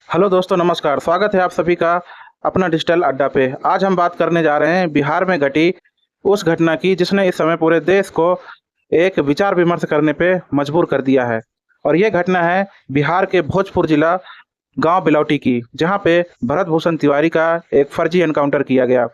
Hello दोस्तों, नमस्कार। स्वागत है आप सभी का अपना डिजिटल अड्डा पे। आज हम बात करने जा रहे हैं बिहार में घटी उस घटना की जिसने इस समय पूरे देश को एक विचार विमर्श करने पे मजबूर कर दिया है। और ये घटना है बिहार के भोजपुर जिला गांव बिलौटी की, जहां पे भरत भूषण तिवारी का एक फर्जी एनकाउंटर किया गया।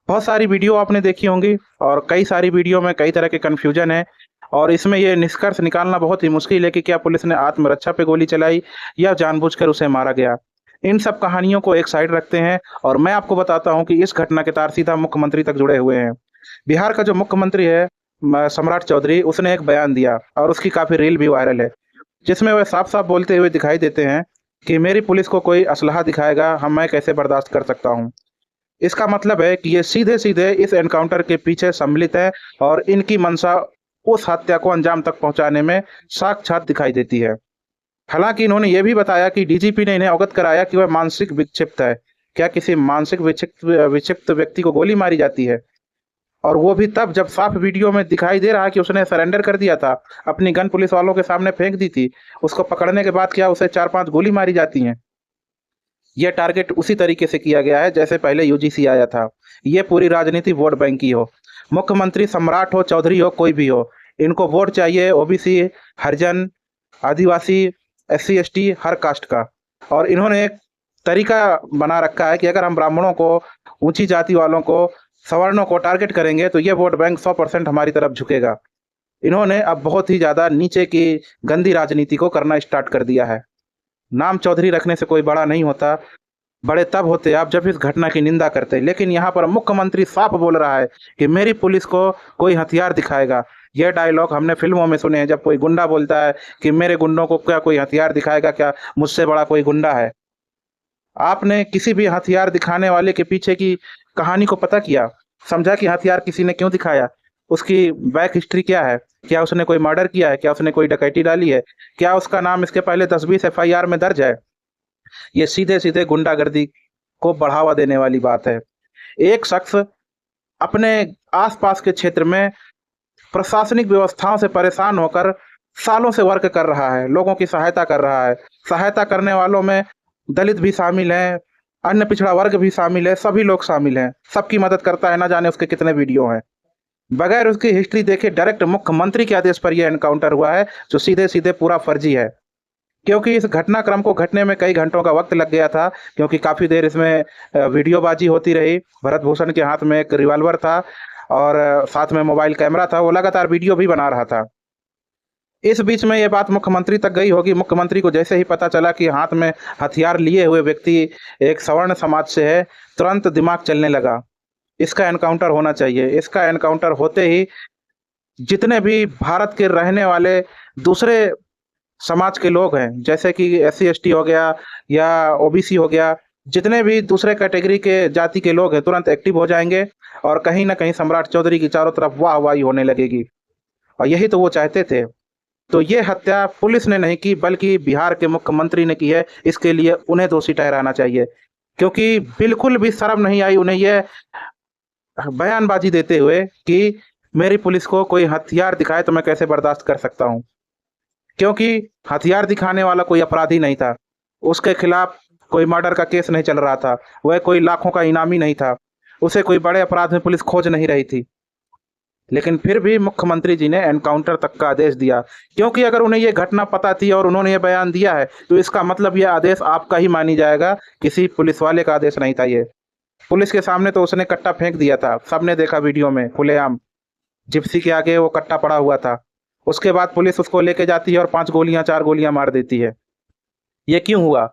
बहुत सारी वीडियो आपने देखी होंगी और कई सारी वीडियो में कई तरह के कन्फ्यूजन है। और इसमें ये निष्कर्ष निकालना बहुत ही मुश्किल है कि क्या पुलिस ने आत्मरक्षा पे गोली चलाई या जानबूझकर उसे मारा गया। इन सब कहानियों को एक साइड रखते हैं और मैं आपको बताता हूं कि इस घटना के तार सीधा मुख्यमंत्री तक जुड़े हुए हैं। बिहार का जो मुख्यमंत्री है सम्राट चौधरी, उसने एक बयान दिया और उसकी काफी रील भी वायरल है, जिसमें वह साफ साफ बोलते हुए दिखाई देते हैं कि मेरी पुलिस को कोई असलहा दिखाएगा मैं कैसे बर्दाश्त कर सकता हूँ। इसका मतलब है कि ये सीधे-सीधे इस एनकाउंटर के पीछे सम्मिलित है और इनकी मंशा उस हत्या को अंजाम तक पहुंचाने में साक्षात दिखाई देती है। हालांकि इन्होंने ये भी बताया कि डीजीपी ने इन्हें अवगत कराया कि वह मानसिक विक्षिप्त है। क्या किसी मानसिक विक्षिप्त विक्षिप्त व्यक्ति को गोली मारी जाती है? और वो भी तब जब साफ वीडियो में दिखाई दे रहा है कि उसने सरेंडर कर दिया था, अपनी गन पुलिस वालों के सामने फेंक दी थी। उसको पकड़ने के बाद क्या उसे 4-5 गोली मारी जाती हैं? यह टारगेट उसी तरीके से किया गया है जैसे पहले यूजीसी आया था। ये पूरी राजनीति वोट बैंक की हो। मुख्यमंत्री सम्राट हो, चौधरी हो, कोई भी हो, इनको वोट चाहिए ओबीसी, हरिजन, आदिवासी, एससी एसटी, हर कास्ट का। और इन्होंने एक तरीका बना रखा है कि अगर हम ब्राह्मणों को, ऊंची जाति वालों को, सवर्णों को टारगेट करेंगे तो ये वोट बैंक 100% हमारी तरफ झुकेगा। इन्होंने अब बहुत ही ज्यादा नीचे की गंदी राजनीति को करना स्टार्ट कर दिया है। नाम चौधरी रखने से कोई बड़ा नहीं होता। बड़े तब होते आप जब इस घटना की निंदा करते, लेकिन यहाँ पर मुख्यमंत्री साफ बोल रहा है कि मेरी पुलिस को कोई हथियार दिखाएगा। यह डायलॉग हमने फिल्मों में सुने हैं, जब कोई गुंडा बोलता है कि मेरे गुंडों को क्या कोई हथियार दिखाएगा, क्या मुझसे बड़ा कोई गुंडा है। आपने किसी भी हथियार दिखाने वाले के पीछे की कहानी को पता किया, समझा कि हथियार किसी ने क्यों दिखाया, उसकी बैक हिस्ट्री क्या है? क्या उसने कोई मर्डर किया है? क्या उसने कोई डकैती डाली है? क्या उसका नाम इसके पहले 10-20 एफआईआर में दर्ज है? ये सीधे सीधे गुंडागर्दी को बढ़ावा देने वाली बात है। एक शख्स अपने आसपास के क्षेत्र में प्रशासनिक व्यवस्थाओं से परेशान होकर सालों से वर्क कर रहा है, लोगों की सहायता कर रहा है। सहायता करने वालों में दलित भी शामिल हैं, अन्य पिछड़ा वर्ग भी शामिल है, सभी लोग शामिल हैं। सबकी मदद करता है, ना जाने उसके कितने वीडियो हैं। बगैर उसकी हिस्ट्री देखे डायरेक्ट मुख्यमंत्री के आदेश पर यह एनकाउंटर हुआ है, जो सीधे सीधे पूरा फर्जी है। क्योंकि इस घटनाक्रम को घटने में कई घंटों का वक्त लग गया था, क्योंकि काफ़ी देर इसमें वीडियोबाजी होती रही। भरत भूषण के हाथ में एक रिवॉल्वर था और साथ में मोबाइल कैमरा था, वो लगातार वीडियो भी बना रहा था। इस बीच में ये बात मुख्यमंत्री तक गई होगी। मुख्यमंत्री को जैसे ही पता चला कि हाथ में हथियार लिए हुए व्यक्ति एक सवर्ण समाज से है, तुरंत दिमाग चलने लगा, इसका एनकाउंटर होना चाहिए। इसका एनकाउंटर होते ही जितने भी भारत के रहने वाले दूसरे समाज के लोग हैं, जैसे कि एससी एसटी हो गया या ओबीसी हो गया, जितने भी दूसरे कैटेगरी के जाति के लोग हैं, तुरंत एक्टिव हो जाएंगे और कहीं ना कहीं सम्राट चौधरी की चारों तरफ वाहवाही होने लगेगी। और यही तो वो चाहते थे। तो ये हत्या पुलिस ने नहीं की, बल्कि बिहार के मुख्यमंत्री ने की है। इसके लिए उन्हें दोषी ठहराना चाहिए, क्योंकि बिल्कुल भी शर्म नहीं आई उन्हें यह बयानबाजी देते हुए कि मेरी पुलिस को कोई हथियार दिखाए तो मैं कैसे बर्दाश्त कर सकता हूँ। क्योंकि हथियार दिखाने वाला कोई अपराधी नहीं था, उसके खिलाफ कोई मर्डर का केस नहीं चल रहा था, वह कोई लाखों का इनामी नहीं था, उसे कोई बड़े अपराध में पुलिस खोज नहीं रही थी। लेकिन फिर भी मुख्यमंत्री जी ने एनकाउंटर तक का आदेश दिया, क्योंकि अगर उन्हें यह घटना पता थी और उन्होंने ये बयान दिया है तो इसका मतलब यह आदेश आपका ही मानी जाएगा, किसी पुलिस वाले का आदेश नहीं था ये। पुलिस के सामने तो उसने कट्टा फेंक दिया था, सबने देखा वीडियो में खुलेआम। जिप्सी के आगे वो कट्टा पड़ा हुआ था। उसके बाद पुलिस उसको लेके जाती है और 5 गोलियां 4 गोलियां मार देती है। ये क्यों हुआ?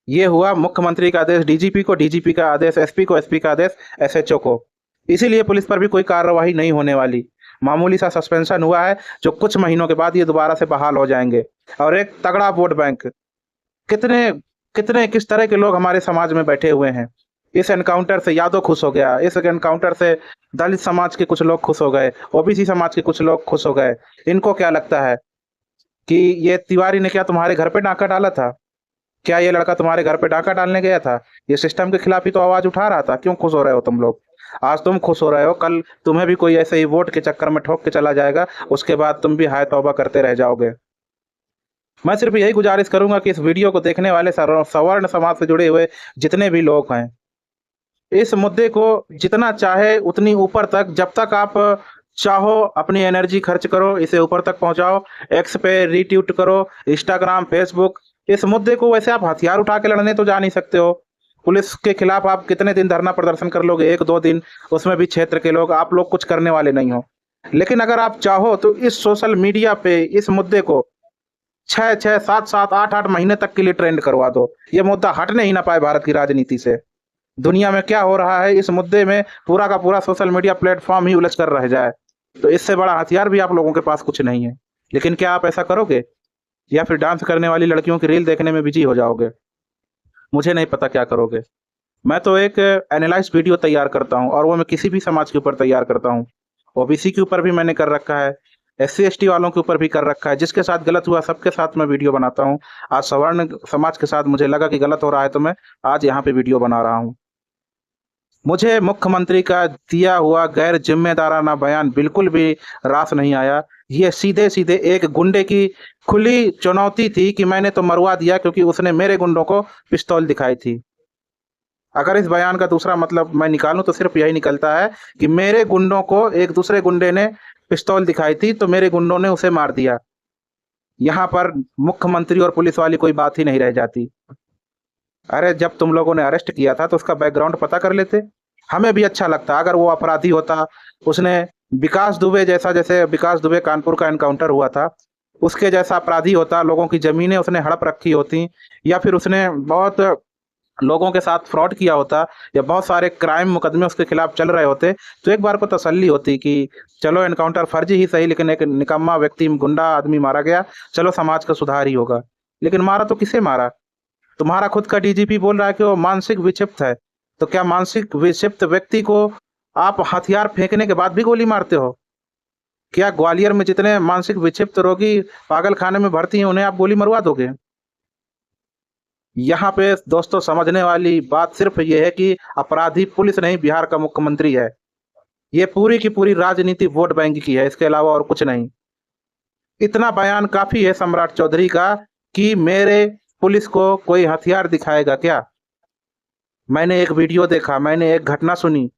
ये हुआ मुख्यमंत्री का आदेश डीजीपी को, डीजीपी का आदेश एसपी को, एसपी का आदेश एसएचओ को। इसीलिए पुलिस पर भी कोई कार्रवाई नहीं होने वाली। मामूली सा सस्पेंशन हुआ है, जो कुछ महीनों के बाद ये दोबारा से बहाल हो जाएंगे। और एक तगड़ा वोट बैंक, कितने कितने किस तरह के लोग हमारे समाज में बैठे हुए हैं। इस एनकाउंटर से यादव खुश हो गया, इस एनकाउंटर से दलित समाज के कुछ लोग खुश हो गए, ओबीसी समाज के कुछ लोग खुश हो गए। इनको क्या लगता है कि ये तिवारी ने क्या तुम्हारे घर पे डाका डाला था? क्या ये लड़का तुम्हारे घर पे डाका डालने गया था? ये सिस्टम के खिलाफ ही तो आवाज उठा रहा था। क्यों खुश हो रहे हो तुम लोग? आज तुम खुश हो रहे हो, कल तुम्हें भी कोई ऐसे ही वोट के चक्कर में ठोक के चला जाएगा, उसके बाद तुम भी हाय तौबा करते रह जाओगे। मैं सिर्फ यही गुजारिश करूंगा कि इस वीडियो को देखने वाले सवर्ण समाज से जुड़े हुए जितने भी लोग हैं, इस मुद्दे को जितना चाहे उतनी ऊपर तक, जब तक आप चाहो अपनी एनर्जी खर्च करो, इसे ऊपर तक पहुंचाओ। एक्स पे रीट्वीट करो, इंस्टाग्राम, फेसबुक। इस मुद्दे को वैसे आप हथियार उठा के लड़ने तो जा नहीं सकते हो। पुलिस के खिलाफ आप कितने दिन धरना प्रदर्शन कर लोगे? एक दो दिन, उसमें भी क्षेत्र के लोग, आप लोग कुछ करने वाले नहीं हो। लेकिन अगर आप चाहो तो इस सोशल मीडिया पे इस मुद्दे को 6-6, 7-7, 8-8 महीने तक के लिए ट्रेंड करवा दो। ये मुद्दा हटने ही ना पाए भारत की राजनीति से। दुनिया में क्या हो रहा है इस मुद्दे में, पूरा का पूरा सोशल मीडिया प्लेटफॉर्म ही उलझ कर रह जाए। तो इससे बड़ा हथियार भी आप लोगों के पास कुछ नहीं है। लेकिन क्या आप ऐसा करोगे, या फिर डांस करने वाली लड़कियों की रील देखने में बिजी हो जाओगे? मुझे नहीं पता क्या करोगे। मैं तो एक एनालाइज वीडियो तैयार करता हूँ, और वो मैं किसी भी समाज के ऊपर तैयार करता हूँ। ओबीसी के ऊपर भी मैंने कर रखा है, एससी एसटी वालों के ऊपर भी कर रखा है। जिसके साथ गलत हुआ सबके साथ मैं वीडियो बनाता हूँ। आज सवर्ण समाज के साथ मुझे लगा कि गलत हो रहा है, तो मैं आज यहाँ पे वीडियो बना रहा हूँ। मुझे मुख्यमंत्री का दिया हुआ गैर जिम्मेदाराना बयान बिल्कुल भी रास नहीं आया। ये सीधे सीधे एक गुंडे की खुली चुनौती थी कि मैंने तो मरवा दिया क्योंकि उसने मेरे गुंडों को पिस्तौल दिखाई थी। अगर इस बयान का दूसरा मतलब मैं निकालूं तो सिर्फ यही निकलता है कि मेरे गुंडों को एक दूसरे गुंडे ने पिस्तौल दिखाई थी, तो मेरे गुंडों ने उसे मार दिया। यहाँ पर मुख्यमंत्री और पुलिस वाली कोई बात ही नहीं रह जाती। अरे जब तुम लोगों ने अरेस्ट किया था तो उसका बैकग्राउंड पता कर लेते, हमें भी अच्छा लगता। अगर वो अपराधी होता, उसने विकास दुबे जैसा, जैसे विकास दुबे कानपुर का एनकाउंटर हुआ था, उसके जैसा अपराधी होता, लोगों की जमीनें उसने हड़प रखी होती, या फिर उसने बहुत लोगों के साथ फ्रॉड किया होता, या बहुत सारे क्राइम मुकदमे उसके खिलाफ चल रहे होते, तो एक बार को तसल्ली होती कि चलो एनकाउंटर फर्जी ही सही, लेकिन एक निकम्मा व्यक्ति, गुंडा आदमी मारा गया, चलो समाज का सुधार ही होगा। लेकिन मारा तो किसे मारा? तुम्हारा खुद का डीजीपी बोल रहा है कि वो मानसिक विक्षिप्त है। तो क्या मानसिक विक्षिप्त व्यक्ति को आप हथियार फेंकने के बाद भी गोली मारते हो? क्या ग्वालियर में जितने मानसिक विक्षिप्त रोगी पागल खाने में भर्ती हैं उन्हें आप गोली मरवा दोगे? यहाँ पे दोस्तों समझने वाली बात सिर्फ ये है कि अपराधी पुलिस नहीं, बिहार का मुख्यमंत्री है। ये पूरी की पूरी राजनीति वोट बैंक की है, इसके अलावा और कुछ नहीं। इतना बयान काफी है सम्राट चौधरी का कि मेरे पुलिस को कोई हथियार दिखाएगा क्या? मैंने एक वीडियो देखा, मैंने एक घटना सुनी,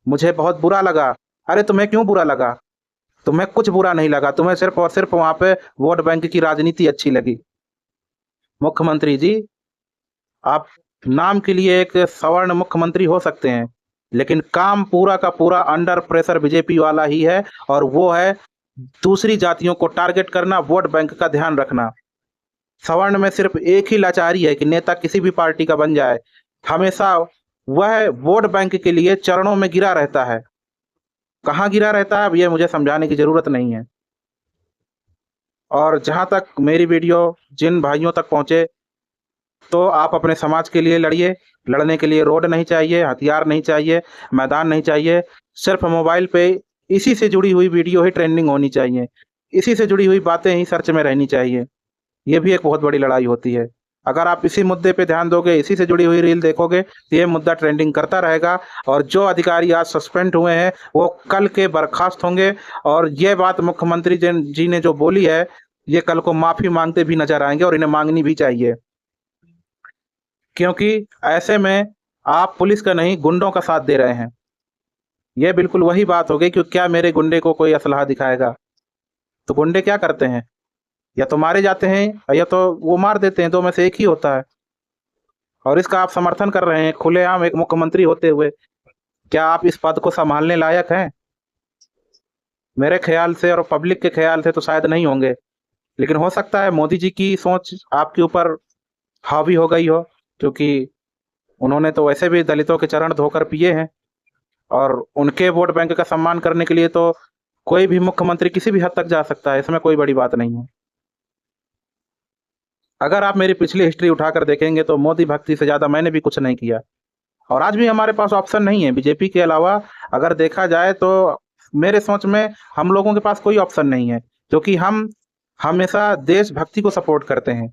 मुझे बहुत बुरा लगा। अरे तुम्हें क्यों बुरा लगा? तुम्हें कुछ बुरा नहीं लगा, तुम्हें सिर्फ और सिर्फ वहां पे वोट बैंक की राजनीति अच्छी लगी। मुख्यमंत्री जी, आप नाम के लिए एक सवर्ण मुख्यमंत्री हो सकते हैं, लेकिन काम पूरा का पूरा अंडर प्रेशर बीजेपी वाला ही है, और वो है दूसरी जातियों को टारगेट करना, वोट बैंक का ध्यान रखना। सवर्ण में सिर्फ एक ही लाचारी है कि नेता किसी भी पार्टी का बन जाए, हमेशा वह वोट बैंक के लिए चरणों में गिरा रहता है। कहाँ गिरा रहता है अब ये मुझे समझाने की जरूरत नहीं है। और जहां तक मेरी वीडियो जिन भाइयों तक पहुंचे, तो आप अपने समाज के लिए लड़िए। लड़ने के लिए रोड नहीं चाहिए, हथियार नहीं चाहिए, मैदान नहीं चाहिए। सिर्फ मोबाइल पे इसी से जुड़ी हुई वीडियो ही ट्रेंडिंग होनी चाहिए, इसी से जुड़ी हुई बातें ही सर्च में रहनी चाहिए। ये भी एक बहुत बड़ी लड़ाई होती है। अगर आप इसी मुद्दे पे ध्यान दोगे, इसी से जुड़ी हुई रील देखोगे, तो ये मुद्दा ट्रेंडिंग करता रहेगा। और जो अधिकारी आज सस्पेंड हुए हैं वो कल के बर्खास्त होंगे। और ये बात मुख्यमंत्री जी ने जो बोली है, ये कल को माफी मांगते भी नजर आएंगे, और इन्हें मांगनी भी चाहिए। क्योंकि ऐसे में आप पुलिस का नहीं, गुंडों का साथ दे रहे हैं। ये बिल्कुल वही बात हो गई कि क्या मेरे गुंडे को कोई असलहा दिखाएगा? तो गुंडे क्या करते हैं? या तो मारे जाते हैं, या तो वो मार देते हैं, दो में से एक ही होता है। और इसका आप समर्थन कर रहे हैं खुलेआम एक मुख्यमंत्री होते हुए। क्या आप इस पद को संभालने लायक हैं? मेरे ख्याल से और पब्लिक के ख्याल से तो शायद नहीं होंगे। लेकिन हो सकता है मोदी जी की सोच आपके ऊपर हावी हो गई हो, क्योंकि उन्होंने तो वैसे भी दलितों के चरण धोकर पिए हैं। और उनके वोट बैंक का सम्मान करने के लिए तो कोई भी मुख्यमंत्री किसी भी हद तक जा सकता है, इसमें कोई बड़ी बात नहीं है। अगर आप मेरी पिछली हिस्ट्री उठाकर देखेंगे तो मोदी भक्ति से ज्यादा मैंने भी कुछ नहीं किया। और आज भी हमारे पास ऑप्शन नहीं है बीजेपी के अलावा। अगर देखा जाए तो मेरे सोच में हम लोगों के पास कोई ऑप्शन नहीं है, क्योंकि हम हमेशा देशभक्ति को सपोर्ट करते हैं।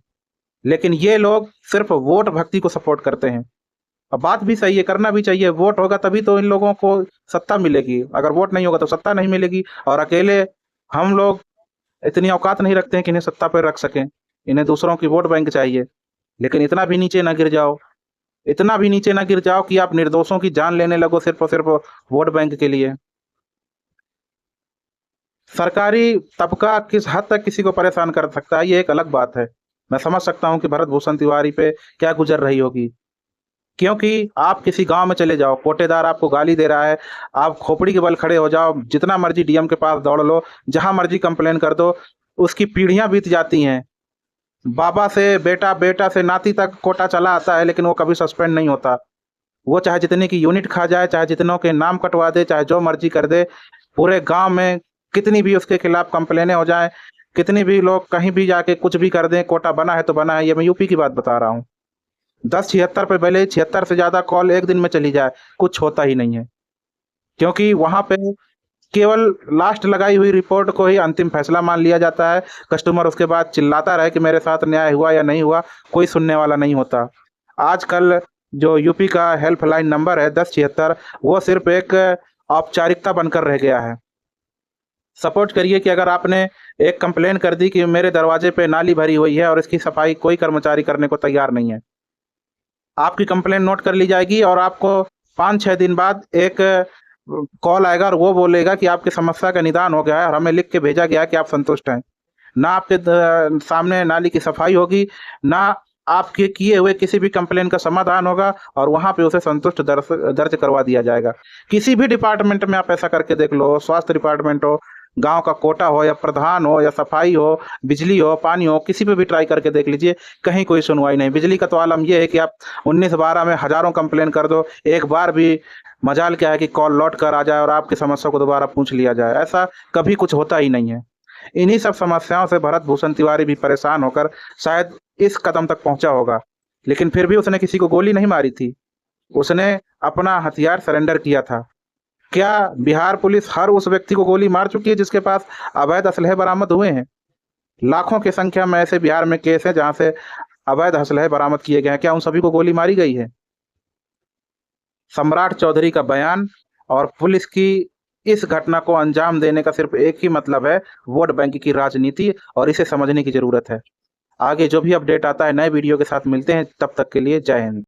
लेकिन ये लोग सिर्फ वोट भक्ति को सपोर्ट करते हैं। और बात भी सही है, करना भी चाहिए। वोट होगा तभी तो इन लोगों को सत्ता मिलेगी, अगर वोट नहीं होगा तो सत्ता नहीं मिलेगी। और अकेले हम लोग इतनी औकात नहीं रखते हैं कि इन्हें सत्ता पर रख सकें। इन्हें दूसरों की वोट बैंक चाहिए। लेकिन इतना भी नीचे ना गिर जाओ, इतना भी नीचे ना गिर जाओ कि आप निर्दोषों की जान लेने लगो सिर्फ और सिर्फ वोट बैंक के लिए। सरकारी तबका किस हद तक किसी को परेशान कर सकता है, ये एक अलग बात है। मैं समझ सकता हूँ कि भरत भूषण तिवारी पे क्या गुजर रही होगी। क्योंकि आप किसी गांव में चले जाओ, कोटेदार आपको गाली दे रहा है, आप खोपड़ी के बल खड़े हो जाओ, जितना मर्जी डीएम के पास दौड़ लो, जहां मर्जी कंप्लेन कर दो, उसकी पीढ़ियां बीत जाती हैं। बाबा से बेटा, बेटा से नाती तक कोटा चला आता है, लेकिन वो कभी सस्पेंड नहीं होता। वो चाहे जितने की यूनिट खा जाए, चाहे जितनों के नाम कटवा दे, चाहे जो मर्जी कर दे, पूरे गांव में कितनी भी उसके खिलाफ कंप्लेनें हो जाएं, कितनी भी लोग कहीं भी जाके कुछ भी कर दें, कोटा बना है तो बना है। ये मैं यूपी की बात बता रहा हूँ। 10-76 पे भले 76 से ज्यादा कॉल एक दिन में चली जाए, कुछ होता ही नहीं है। क्योंकि वहां पे केवल लास्ट लगाई हुई रिपोर्ट को ही अंतिम फैसला मान लिया जाता है। कस्टमर उसके बाद चिल्लाता रहे कि मेरे साथ न्याय हुआ या नहीं हुआ, कोई सुनने वाला नहीं होता। आजकल जो यूपी का हेल्पलाइन नंबर है 1076, वो सिर्फ एक औपचारिकता बनकर रह गया है। सपोर्ट करिए कि अगर आपने एक कंप्लेन कर दी कि मेरे दरवाजे पे नाली भरी हुई है और इसकी सफाई कोई कर्मचारी करने को तैयार नहीं है, आपकी कंप्लेन नोट कर ली जाएगी और आपको 5-6 दिन बाद एक कॉल आएगा और वो बोलेगा कि आपकी समस्या का निदान हो गया है और हमें लिख के भेजा गया है कि आप संतुष्ट हैं। ना आपके सामने नाली की सफाई होगी, ना आपके किए हुए किसी भी कंप्लेन का समाधान होगा, और वहां पे उसे संतुष्ट दर्ज दर्ज करवा दिया जाएगा। किसी भी डिपार्टमेंट में आप ऐसा करके देख लो, स्वास्थ्य डिपार्टमेंट हो, गांव का कोटा हो, या प्रधान हो, या सफाई हो, बिजली हो, पानी हो, किसी पे भी ट्राई करके देख लीजिए, कहीं कोई सुनवाई नहीं। बिजली का तो आलम यह है कि आप 19-12 में हजारों कंप्लेन कर दो, एक बार भी मजाल क्या है कि कॉल लौट कर आ जाए और आपकी समस्या को दोबारा पूछ लिया जाए। ऐसा कभी कुछ होता ही नहीं है। इन्हीं सब समस्याओं से भरत भूषण तिवारी भी परेशान होकर शायद इस कदम तक पहुंचा होगा, लेकिन फिर भी उसने किसी को गोली नहीं मारी थी। उसने अपना हथियार सरेंडर किया था। क्या बिहार पुलिस हर उस व्यक्ति को गोली मार चुकी है जिसके पास अवैध असलहे बरामद हुए हैं? लाखों की संख्या में ऐसे बिहार में केस है जहां से अवैध असलहे बरामद किए गए हैं। क्या उन सभी को गोली मारी गई है? सम्राट चौधरी का बयान और पुलिस की इस घटना को अंजाम देने का सिर्फ एक ही मतलब है, वोट बैंक की राजनीति, और इसे समझने की जरूरत है। आगे जो भी अपडेट आता है नए वीडियो के साथ मिलते हैं, तब तक के लिए जय हिंद।